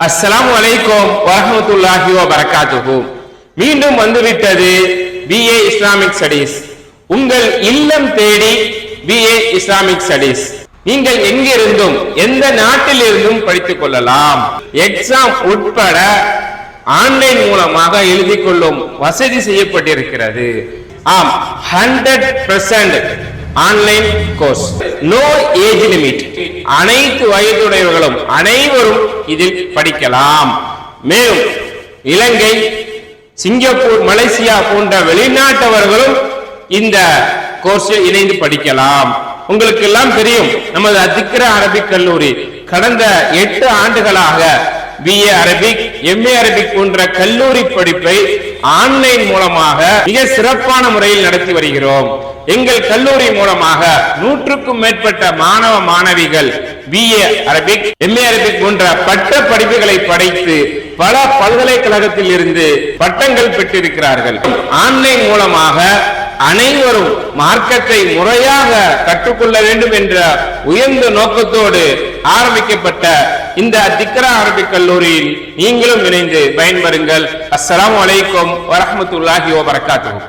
அஸ்ஸலாமு அலைக்கும் வரஹ்மத்துல்லாஹி வபரகாத்துஹு. மீண்டும் வந்துவிட்டது BA இஸ்லாமிக் ஸ்டடீஸ். உங்கள் இல்லம் தேடி BA இஸ்லாமிக் ஸ்டடீஸ். நீங்கள் எங்கிருந்தும் எந்த நாட்டில் இருந்தும் படித்துக் கொள்ளலாம். எக்ஸாம் உட்பட ஆன்லைன் மூலமாக எழுதிக் கொள்ளும் வசதி செய்யப்பட்டிருக்கிறது. ஆம், 100% online course. No age limit. அனைத்து வயதுடையவர்களும் அனைவரும் இதில் படிக்கலாம். மேலும் இலங்கை, சிங்கப்பூர், மலேசியா போன்ற வெளிநாட்டவர்களும் இந்த கோர்ஸில் இணைந்து படிக்கலாம். உங்களுக்கு எல்லாம் தெரியும், நமது அத்திக்ரா அரபிக் கல்லூரி கடந்த 8 ஆண்டுகளாக BA அரபிக், MA அரபிக் போன்ற கல்லூரி படிப்பை ஆன்லைன் மூலமாக மிக சிறப்பான முறையில் நடத்தி வருகிறோம். எங்கள் கல்லூரி மூலமாக 100க்கும் மேற்பட்ட மாணவ மாணவிகள் BA அரபிக், MA அரபிக் போன்ற பட்ட படிப்புகளை படித்து பல பல்கலைக்கழகத்தில் இருந்து பட்டங்கள் பெற்றிருக்கிறார்கள். ஆன்லைன் மூலமாக அனைவரும் மார்க்கத்தை முறையாக கற்றுக்கொள்ள வேண்டும் என்ற உயர்ந்த நோக்கத்தோடு ஆரம்பிக்கப்பட்ட இந்த திக்ரா அரபிக் கல்லூரியில் நீங்களும் இணைந்து பயன்பெறுங்கள். அஸ்ஸலாமு அலைக்கும் வரஹ்மத்துல்லாஹி வபரகாத்துஹு.